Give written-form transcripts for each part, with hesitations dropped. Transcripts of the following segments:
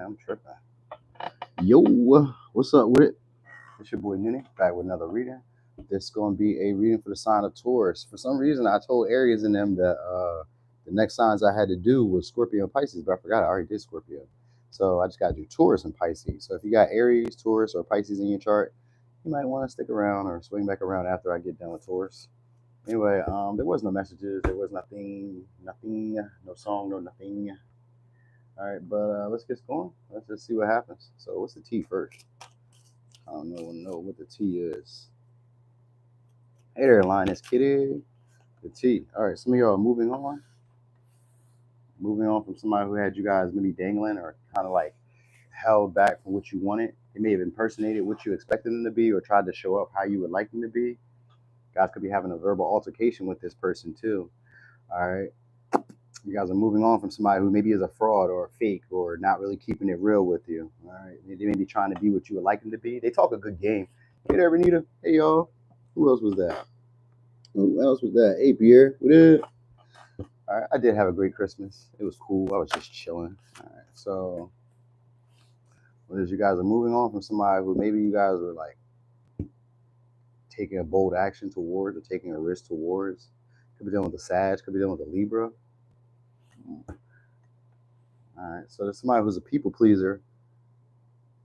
I'm tripping. Yo, what's up with it? It's your boy Nini, back with another reading. This is going to be a reading for the sign of Taurus. For some reason, I told Aries and them that the next signs I had to do was Scorpio and Pisces, but I forgot I already did Scorpio. So I just got to do Taurus and Pisces. So if you got Aries, Taurus, or Pisces in your chart, you might want to stick around or swing back around after I get done with Taurus. Anyway, there was no messages. There was nothing, no song, no nothing. All right, but let's get going. Let's just see what happens. So what's the T first? I don't know what the T is. Hey there, Linus Kitty. The T. All right, some of y'all are moving on. Moving on from somebody who had you guys maybe dangling or kind of like held back from what you wanted. They may have impersonated what you expected them to be or tried to show up how you would like them to be. Guys could be having a verbal altercation with this person too. All right. You guys are moving on from somebody who maybe is a fraud or a fake or not really keeping it real with you. All right. They may be trying to be what you would like them to be. They talk a good game. Hey there, Renita. Hey, y'all. Who else was that? Who else was that? Hey, Pierre. What up? All right. I did have a great Christmas. It was cool. I was just chilling. All right. So, what is you guys are moving on from somebody who maybe you guys were like taking a bold action towards or taking a risk towards. Could be dealing with the Sag. Could be dealing with the Libra. All right, so there's somebody who's a people pleaser,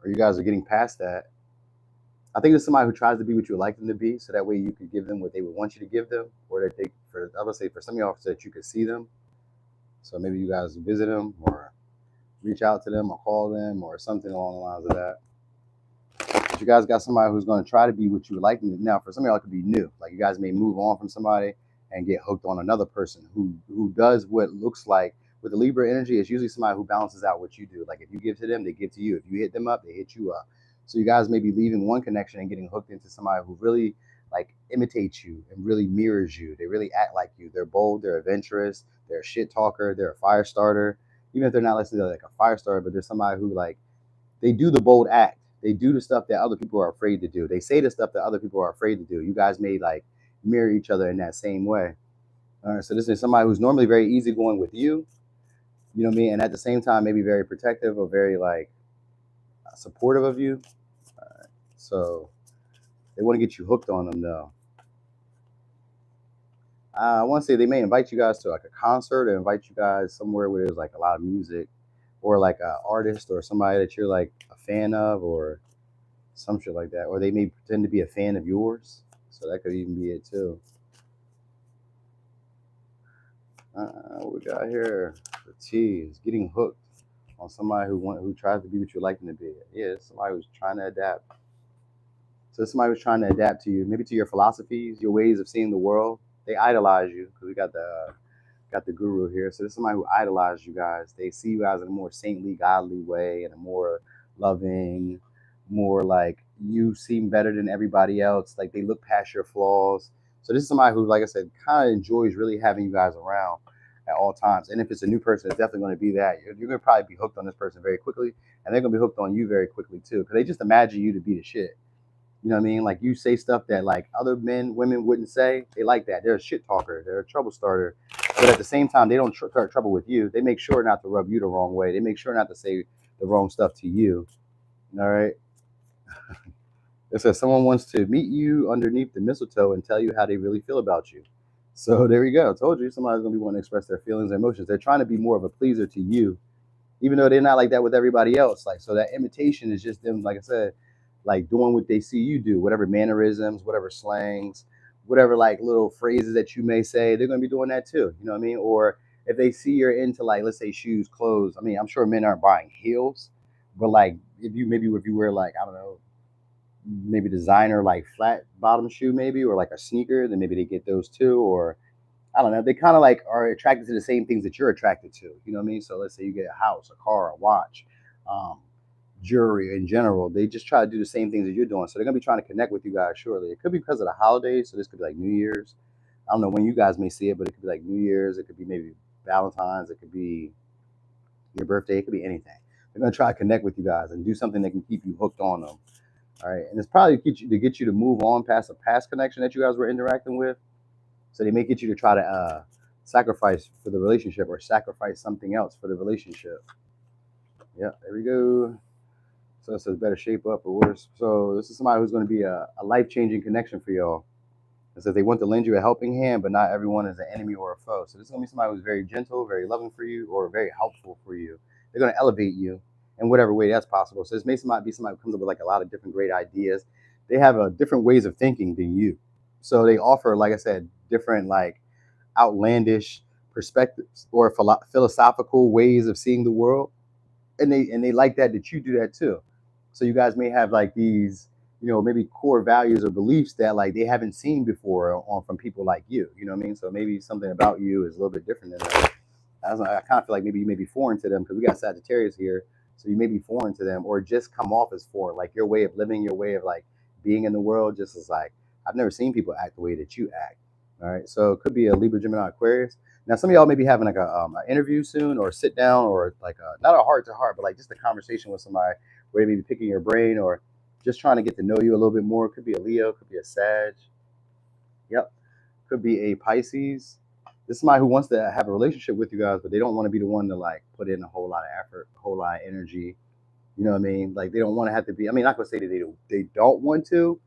or you guys are getting past that. I think there's somebody who tries to be what you would like them to be, so that way you could give them what they would want you to give them, or that they, I would say for some of y'all, so that you could see them. So maybe you guys visit them, or reach out to them, or call them, or something along the lines of that. But you guys got somebody who's going to try to be what you would like them to. Now, for some of y'all, it could be new. Like you guys may move on from somebody and get hooked on another person who does what looks like. With the Libra energy, it's usually somebody who balances out what you do. Like if you give to them, they give to you. If you hit them up, they hit you up. So you guys may be leaving one connection and getting hooked into somebody who really like imitates you and really mirrors you. They really act like you. They're bold, they're adventurous, they're a shit talker, they're a fire starter. Even if they're not listening to like a fire starter, but they're somebody who like they do the bold act. They do the stuff that other people are afraid to do. They say the stuff that other people are afraid to do. You guys may like mirror each other in that same way. All right, so this is somebody who's normally very easygoing with you. You know what I mean? And at the same time, maybe very protective or very like supportive of you. So they want to get you hooked on them though. I want to say they may invite you guys to like a concert or invite you guys somewhere where there's like a lot of music or like an artist or somebody that you're like a fan of or some shit like that. Or they may pretend to be a fan of yours. So that could even be it too. What we got here? The T is getting hooked on somebody who tries to be what you like them to be. Yeah, somebody who's trying to adapt. So somebody who's trying to adapt to you, maybe to your philosophies, your ways of seeing the world. They idolize you because we got the guru here. So this is somebody who idolizes you guys. They see you guys in a more saintly, godly way, in a more loving, more like you seem better than everybody else. Like they look past your flaws. So this is somebody who, like I said, kind of enjoys really having you guys around at all times. And if it's a new person, it's definitely going to be that. You're going to probably be hooked on this person very quickly, and they're going to be hooked on you very quickly too, because they just imagine you to be the shit. You know what I mean? Like you say stuff that like other men, women wouldn't say. They like that. They're a shit talker. They're a trouble starter. But at the same time, they don't start trouble with you. They make sure not to rub you the wrong way. They make sure not to say the wrong stuff to you. All right. It says someone wants to meet you underneath the mistletoe and tell you how they really feel about you. So there you go. I told you somebody's gonna be wanting to express their feelings and emotions. They're trying to be more of a pleaser to you, even though they're not like that with everybody else. Like so that imitation is just them, like I said, like doing what they see you do, whatever mannerisms, whatever slangs, whatever like little phrases that you may say, they're gonna be doing that too. You know what I mean? Or if they see you're into like let's say shoes, clothes. I mean, I'm sure men aren't buying heels, but like if you wear like I don't know, maybe designer like flat bottom shoe maybe or like a sneaker, then maybe they get those too. Or I don't know, they kind of like are attracted to the same things that you're attracted to. You know what I mean? So let's say you get a house, a car, a watch, um, jewelry in general. They just try to do the same things that you're doing. So they're gonna be trying to connect with you guys shortly. It could be because of the holidays. So this could be like New Year's. I don't know when you guys may see it, but it could be like New Year's. It could be maybe Valentine's. It could be your birthday. It could be anything. They're gonna try to connect with you guys and do something that can keep you hooked on them. All right, and it's probably to get you to move on past a past connection that you guys were interacting with. So they may get you to try to sacrifice for the relationship or sacrifice something else for the relationship. Yeah, there we go. So it says better shape up or worse. So this is somebody who's going to be a life-changing connection for y'all. It says they want to lend you a helping hand, but not everyone is an enemy or a foe. So this is going to be somebody who's very gentle, very loving for you, or very helpful for you. They're going to elevate you in whatever way that's possible. So this may somebody be somebody who comes up with like a lot of different great ideas. They have different ways of thinking than you. So they offer, like I said, different like outlandish perspectives or philosophical ways of seeing the world, and they like that you do that too. So you guys may have like these, maybe core values or beliefs that like they haven't seen before on from people like you. You know what I mean? So maybe something about you is a little bit different than that. I kind of feel like maybe you may be foreign to them because we got Sagittarius here, so you may be foreign to them or just come off as foreign. Like your way of living, your way of like being in the world, just is like I've never seen people act the way that you act. All right, so it could be a Libra, Gemini, Aquarius. Now, some of y'all may be having like an interview soon, or sit down, or like not a heart to heart, but like just a conversation with somebody where they may be picking your brain or just trying to get to know you a little bit more. It could be a Leo, could be a Sag. Yep, could be a Pisces. This is somebody who wants to have a relationship with you guys, but they don't want to be the one to like put in a whole lot of effort, a whole lot of energy. You know what I mean? Like they don't want to have to be. I mean, not gonna say that they don't want to.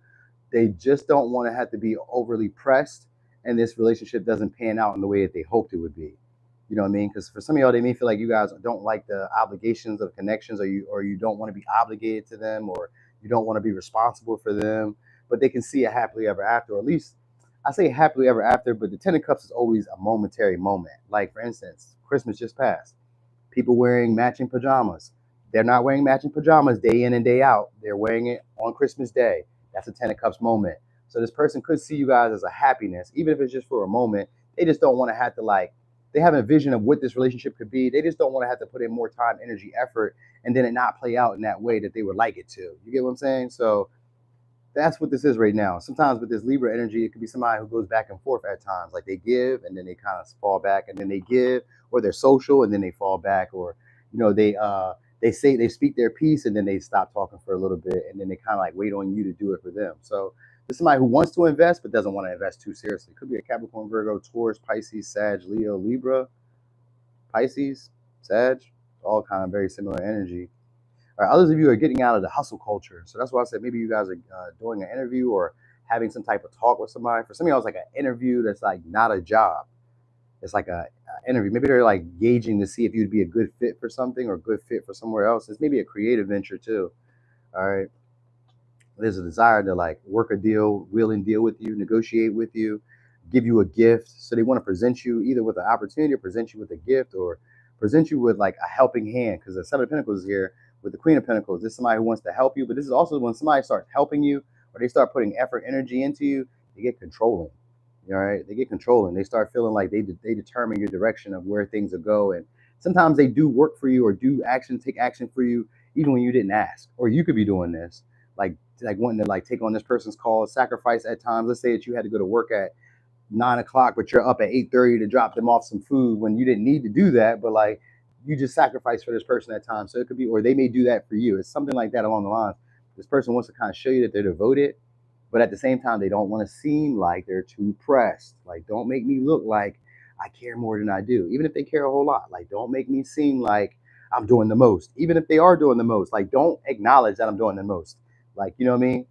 They just don't want to have to be overly pressed, and this relationship doesn't pan out in the way that they hoped it would be. You know what I mean? Because for some of y'all, they may feel like you guys don't like the obligations of connections, or you don't want to be obligated to them, or you don't want to be responsible for them. But they can see a happily ever after, or at least I say happily ever after. But the Ten of Cups is always a momentary moment. Like for instance, Christmas just passed. People wearing matching pajamas. They're not wearing matching pajamas day in and day out. They're wearing it on Christmas Day. That's a Ten of Cups moment. So this person could see you guys as a happiness, even if it's just for a moment. They just don't want to have to like. They have a vision of what this relationship could be. They just don't want to have to put in more time, energy, effort, and then it not play out in that way that they would like it to. You get what I'm saying? So that's what this is right now. Sometimes with this Libra energy, it could be somebody who goes back and forth at times. Like they give and then they kind of fall back, and then they give, or they're social and then they fall back, or they say they speak their piece and then they stop talking for a little bit, and then they kind of like wait on you to do it for them. So this is somebody who wants to invest but doesn't want to invest too seriously. It could be a Capricorn, Virgo, Taurus, Pisces, Sag, Leo, Libra, Pisces, Sag, all kind of very similar energy. All right, others of you are getting out of the hustle culture. So that's why I said maybe you guys are doing an interview or having some type of talk with somebody. For some of y'all, it's like an interview that's like not a job. It's like a interview. Maybe they're like gauging to see if you'd be a good fit for something or a good fit for somewhere else. It's maybe a creative venture too. All right. There's a desire to like work a deal, wheel and deal with you, negotiate with you, give you a gift. So they want to present you either with an opportunity or present you with a gift or present you with like a helping hand. Because the Seven of Pentacles is here with the Queen of Pentacles. This is somebody who wants to help you, but this is also when somebody starts helping you or they start putting effort, energy into you, they get controlling. All right, they get controlling. They start feeling like they determine your direction of where things will go, and sometimes they do work for you or take action for you, even when you didn't ask. Or you could be doing this, like wanting to like take on this person's call, sacrifice at times. Let's say that you had to go to work at 9 o'clock, but you're up at 8:30 to drop them off some food when you didn't need to do that, but like you just sacrifice for this person at times. So it could be, or they may do that for you. It's something like that along the lines. This person wants to kind of show you that they're devoted, but at the same time, they don't want to seem like they're too pressed. Like, don't make me look like I care more than I do, even if they care a whole lot. Like, don't make me seem like I'm doing the most, even if they are doing the most. Like, don't acknowledge that I'm doing the most. Like, you know what I mean?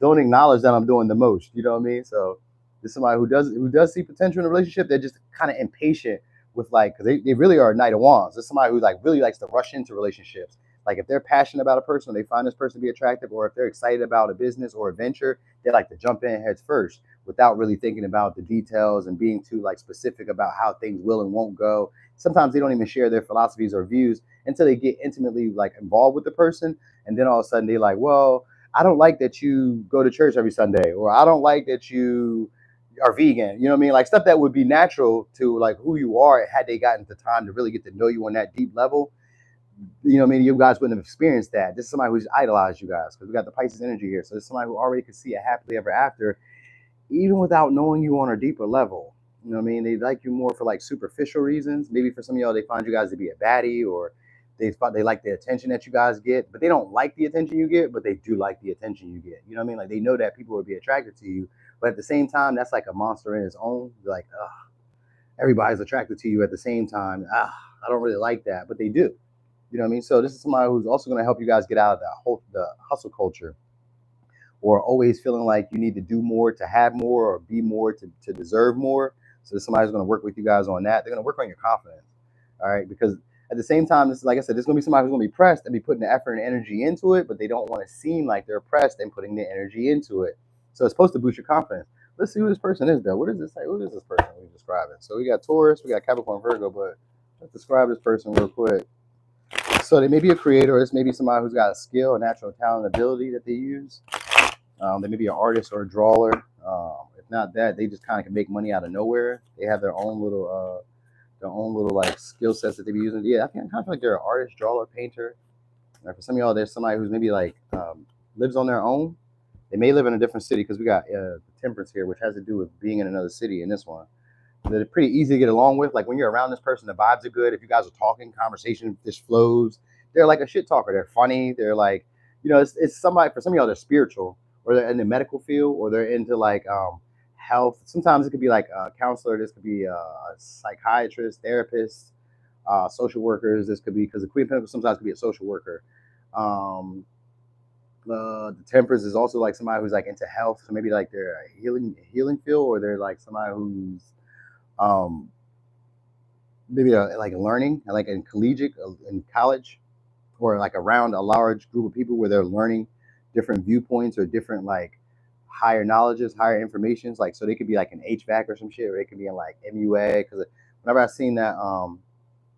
Don't acknowledge that I'm doing the most. You know what I mean? So there's somebody who does see potential in a relationship. They're just kind of impatient with like, because they really are a Knight of Wands. There's somebody who like really likes to rush into relationships. Like if they're passionate about a person, or they find this person to be attractive, or if they're excited about a business or a venture, they like to jump in heads first without really thinking about the details and being too like specific about how things will and won't go. Sometimes they don't even share their philosophies or views until they get intimately like involved with the person, and then all of a sudden they're like, well, I don't like that you go to church every Sunday, or I don't like that you are vegan. You know what I mean? Like stuff that would be natural to like who you are had they gotten the time to really get to know you on that deep level. You know what I mean? You guys wouldn't have experienced that. This is somebody who's idolized you guys because we got the Pisces energy here. So it's somebody who already could see a happily ever after, even without knowing you on a deeper level. You know what I mean? They like you more for like superficial reasons. Maybe for some of y'all, they find you guys to be a baddie, or they like the attention that you guys get, but they don't like the attention you get, but they do like the attention you get. You know what I mean? Like they know that people would be attracted to you, but at the same time, that's like a monster in its own. Like, everybody's attracted to you at the same time. I don't really like that, but they do. You know what I mean? So this is somebody who's also going to help you guys get out of the hustle culture, or always feeling like you need to do more to have more or be more to deserve more. So somebody's going to work with you guys on that. They're going to work on your confidence. All right. Because at the same time, this is, like I said, there's going to be somebody who's going to be pressed and be putting the effort and energy into it, but they don't want to seem like they're pressed and putting the energy into it. So it's supposed to boost your confidence. Let's see who this person is, though. What does this say? Who is this person we're describing? So we got Taurus, we got Capricorn, Virgo, but let's describe this person real quick. So they may be a creator. This may be somebody who's got a skill, a natural talent, ability that they use. They may be an artist or a drawer. If not that, they just kind of can make money out of nowhere. They have their own little like skill sets that they be using. Yeah, I kind of feel like they're an artist, drawer, painter. For some of y'all, there's somebody who's maybe like lives on their own. They may live in a different city because we got temperance here, which has to do with being in another city in this one. They're pretty easy to get along with. Like when you're around this person, the vibes are good. If you guys are talking, conversation just flows. They're like a shit talker. They're funny. They're like, it's somebody, for some of y'all, they're spiritual, or they're in the medical field, or they're into like health. Sometimes it could be like a counselor. This could be a psychiatrist, therapist, social workers. This could be, because the Queen of Pentacles sometimes could be a social worker. The Temperance is also like somebody who's like into health. So maybe like they're a healing field, or they're like somebody who's maybe like learning, like in collegiate, in college, or like around a large group of people where they're learning different viewpoints or different like higher knowledges, higher informations. Like, so they could be like an HVAC or some shit, or they could be in like MUA. Because whenever I've seen that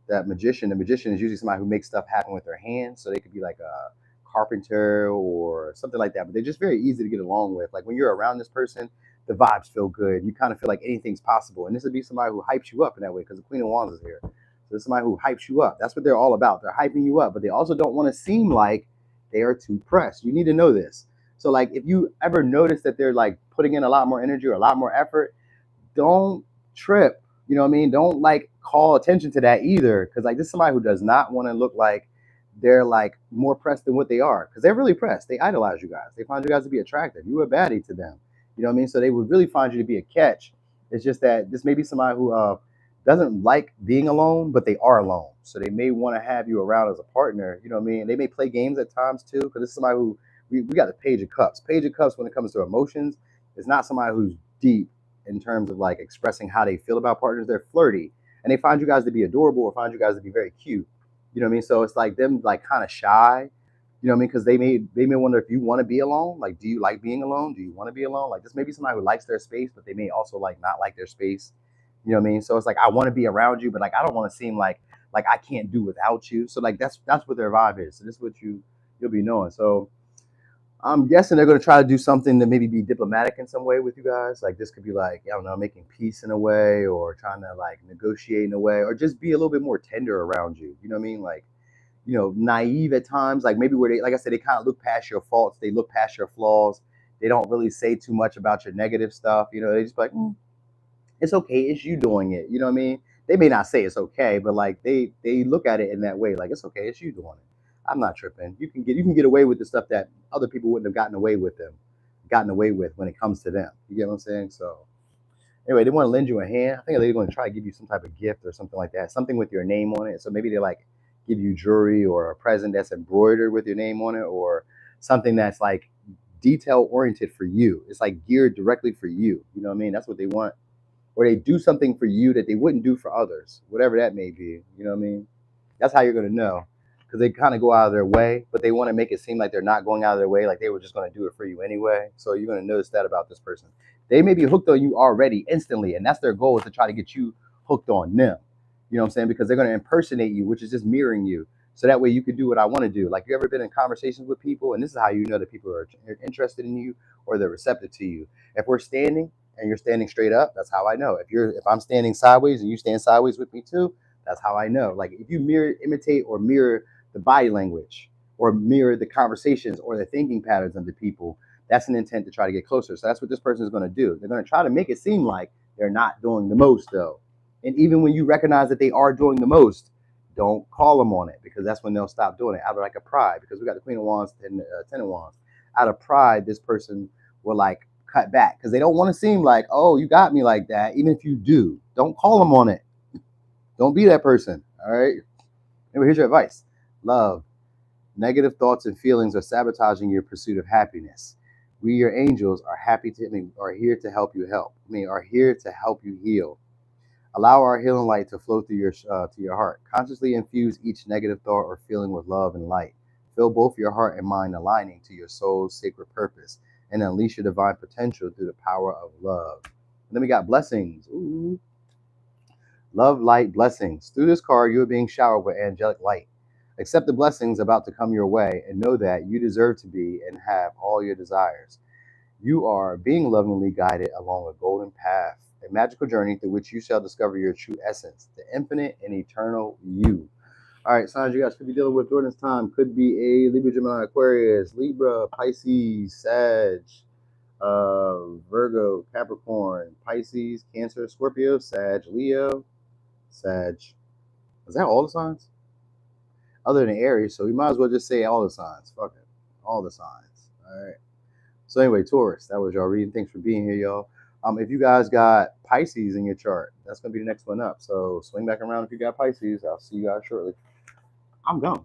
that magician, the magician is usually somebody who makes stuff happen with their hands. So they could be like a carpenter or something like that. But they're just very easy to get along with. Like when you're around this person, the vibes feel good. You kind of feel like anything's possible. And this would be somebody who hypes you up in that way, because the Queen of Wands is here. So it's somebody who hypes you up. That's what they're all about. They're hyping you up, but they also don't want to seem like they are too pressed. You need to know this. So like if you ever notice that they're like putting in a lot more energy or a lot more effort, don't trip. You know what I mean? Don't like call attention to that either. Because like this is somebody who does not want to look like they're like more pressed than what they are. Because they're really pressed. They idolize you guys. They find you guys to be attractive. You a baddie to them. You know what I mean? So they would really find you to be a catch. It's just that this may be somebody who doesn't like being alone, but they are alone. So they may want to have you around as a partner. You know what I mean? And they may play games at times too, because this is somebody who, we got the Page of Cups. Page of Cups, when it comes to emotions, is not somebody who's deep in terms of like expressing how they feel about partners. They're flirty. And they find you guys to be adorable, or find you guys to be very cute. You know what I mean? So it's like them like kind of shy. You know what I mean? Because they may wonder if you want to be alone. Like, do you like being alone? Do you want to be alone? Like, this may be somebody who likes their space, but they may also like not like their space. You know what I mean? So it's like, I want to be around you, but like I don't want to seem like I can't do without you. So like that's what their vibe is. So this is what you'll be knowing. So I'm guessing they're going to try to do something to maybe be diplomatic in some way with you guys. Like this could be like, I don't know, making peace in a way, or trying to like negotiate in a way, or just be a little bit more tender around you. You know what I mean? Like, naive at times, like maybe where they, like I said, they kind of look past your faults, they look past your flaws, they don't really say too much about your negative stuff. They just be like, it's okay, it's you doing it. You know what I mean? They may not say it's okay, but like they look at it in that way, like it's okay, it's you doing it. I'm not tripping. You can get away with the stuff that other people wouldn't have gotten away with when it comes to them. You get what I'm saying? So anyway, they want to lend you a hand. I think they're going to try to give you some type of gift or something like that, something with your name on it. So maybe they like give you jewelry or a present that's embroidered with your name on it, or something that's like detail oriented for you. It's like geared directly for you. You know what I mean? That's what they want. Or they do something for you that they wouldn't do for others, whatever that may be. You know what I mean? That's how you're going to know, because they kind of go out of their way, but they want to make it seem like they're not going out of their way, like they were just going to do it for you anyway. So you're going to notice that about this person. They may be hooked on you already instantly, and that's their goal, is to try to get you hooked on them. You know what I'm saying? Because they're going to impersonate you, which is just mirroring you. So that way you can do what I want to do. Like, you ever been in conversations with people, and this is how you know that people are interested in you, or they're receptive to you. If we're standing and you're standing straight up, that's how I know. If I'm standing sideways and you stand sideways with me too, that's how I know. Like, if you imitate or mirror the body language, or mirror the conversations or the thinking patterns of the people, that's an intent to try to get closer. So that's what this person is going to do. They're going to try to make it seem like they're not doing the most, though. And even when you recognize that they are doing the most, don't call them on it, because that's when they'll stop doing it, out of like a pride. Because we got the Queen of Wands and Ten of Wands. Out of pride, this person will like cut back, because they don't want to seem like, oh, you got me like that. Even if you do, don't call them on it. Don't be that person. All right. Anyway, here's your advice. Love. Negative thoughts and feelings are sabotaging your pursuit of happiness. We, your angels, are are here to help you are here to help you heal. Allow our healing light to flow through to your heart. Consciously infuse each negative thought or feeling with love and light. Feel both your heart and mind aligning to your soul's sacred purpose, and unleash your divine potential through the power of love. And then we got blessings. Ooh. Love, light, blessings. Through this card, you are being showered with angelic light. Accept the blessings about to come your way and know that you deserve to be and have all your desires. You are being lovingly guided along a golden path, a magical journey through which you shall discover your true essence, the infinite and eternal you. All right, signs you guys could be dealing with during this time could be a Libra, Gemini, Aquarius, Libra, Pisces, Sag, Virgo, Capricorn, Pisces, Cancer, Scorpio, Sag, Leo, Sag. Is that all the signs? Other than Aries, so we might as well just say all the signs. Fuck it. All the signs. All right. So anyway, Taurus, that was y'all reading. Thanks for being here, y'all. If you guys got Pisces in your chart, that's gonna be the next one up. So swing back around if you got Pisces. I'll see you guys shortly. I'm gone.